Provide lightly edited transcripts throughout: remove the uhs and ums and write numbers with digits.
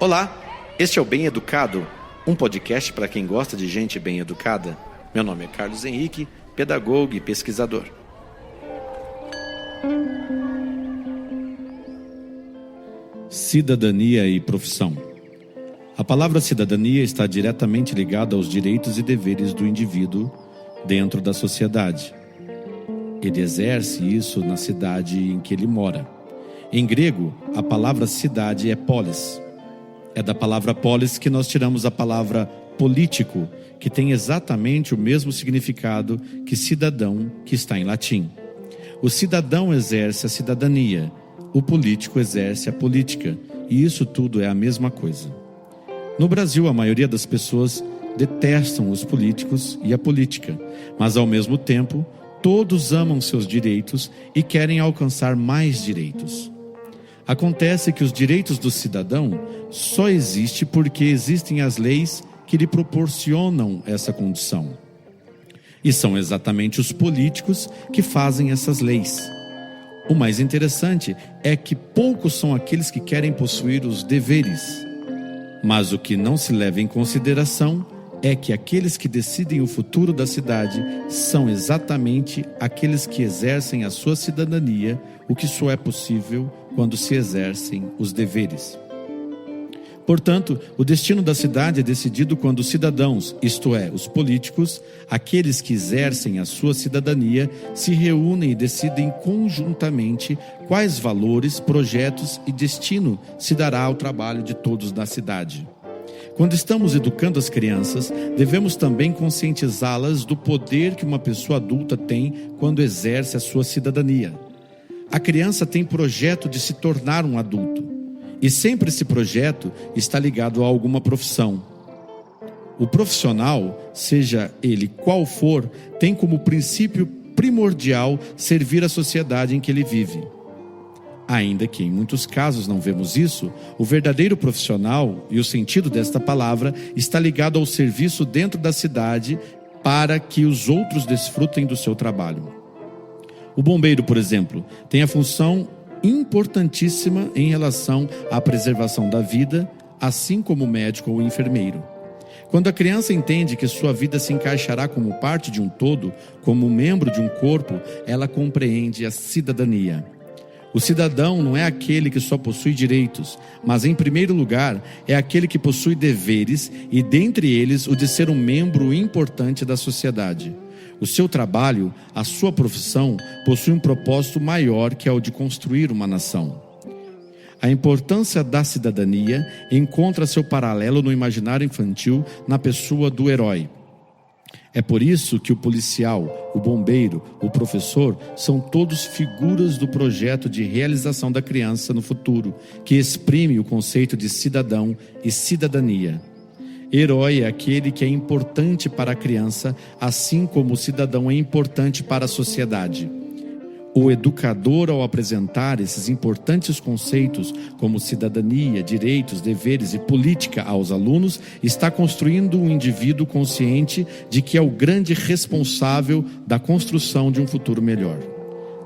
Olá, este é o Bem Educado, um podcast para quem gosta de gente bem educada. Meu nome é Carlos Henrique, pedagogo e pesquisador. Cidadania e profissão. A palavra cidadania está diretamente ligada aos direitos e deveres do indivíduo dentro da sociedade. Ele exerce isso na cidade em que ele mora. Em grego, a palavra cidade é polis. É da palavra polis que nós tiramos a palavra político, que tem exatamente o mesmo significado que cidadão, que está em latim. O cidadão exerce a cidadania, o político exerce a política, e isso tudo é a mesma coisa. No Brasil, a maioria das pessoas detestam os políticos e a política, mas ao mesmo tempo, todos amam seus direitos e querem alcançar mais direitos. Acontece que os direitos do cidadão só existem porque existem as leis que lhe proporcionam essa condição. E são exatamente os políticos que fazem essas leis. O mais interessante é que poucos são aqueles que querem possuir os deveres. Mas o que não se leva em consideração é que aqueles que decidem o futuro da cidade são exatamente aqueles que exercem a sua cidadania, o que só é possível quando se exercem os deveres. Portanto, o destino da cidade é decidido quando os cidadãos, isto é, os políticos, aqueles que exercem a sua cidadania, se reúnem e decidem conjuntamente quais valores, projetos e destino se dará ao trabalho de todos na cidade. Quando estamos educando as crianças, devemos também conscientizá-las do poder que uma pessoa adulta tem quando exerce a sua cidadania. A criança tem projeto de se tornar um adulto, e sempre esse projeto está ligado a alguma profissão. O profissional, seja ele qual for, tem como princípio primordial servir a sociedade em que ele vive. Ainda que em muitos casos não vemos isso, o verdadeiro profissional, e o sentido desta palavra, está ligado ao serviço dentro da cidade para que os outros desfrutem do seu trabalho. O bombeiro, por exemplo, tem a função importantíssima em relação à preservação da vida, assim como o médico ou o enfermeiro. Quando a criança entende que sua vida se encaixará como parte de um todo, como membro de um corpo, ela compreende a cidadania. O cidadão não é aquele que só possui direitos, mas em primeiro lugar é aquele que possui deveres e dentre eles o de ser um membro importante da sociedade. O seu trabalho, a sua profissão, possui um propósito maior que é o de construir uma nação. A importância da cidadania encontra seu paralelo no imaginário infantil na pessoa do herói. É por isso que o policial, o bombeiro, o professor são todos figuras do projeto de realização da criança no futuro, que exprime o conceito de cidadão e cidadania. Herói é aquele que é importante para a criança, assim como o cidadão é importante para a sociedade. O educador, ao apresentar esses importantes conceitos como cidadania, direitos, deveres e política aos alunos, está construindo um indivíduo consciente de que é o grande responsável da construção de um futuro melhor.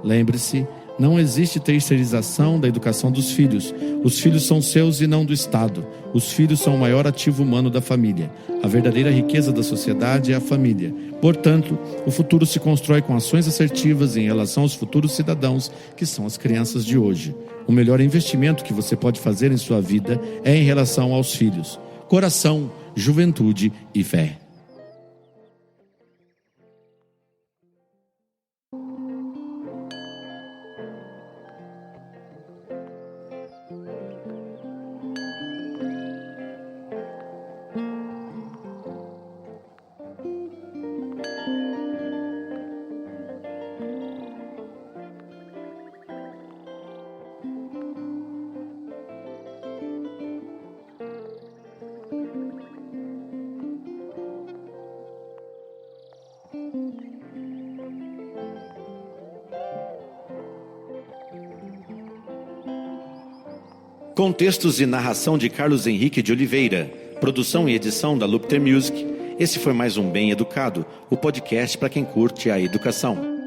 Lembre-se, não existe terceirização da educação dos filhos. Os filhos são seus e não do Estado. Os filhos são o maior ativo humano da família. A verdadeira riqueza da sociedade é a família. Portanto, o futuro se constrói com ações assertivas em relação aos futuros cidadãos, que são as crianças de hoje. O melhor investimento que você pode fazer em sua vida é em relação aos filhos. Coração, juventude e fé. Com textos e narração de Carlos Henrique de Oliveira, produção e edição da Lupter Music, esse foi mais um Bem Educado, o podcast para quem curte a educação.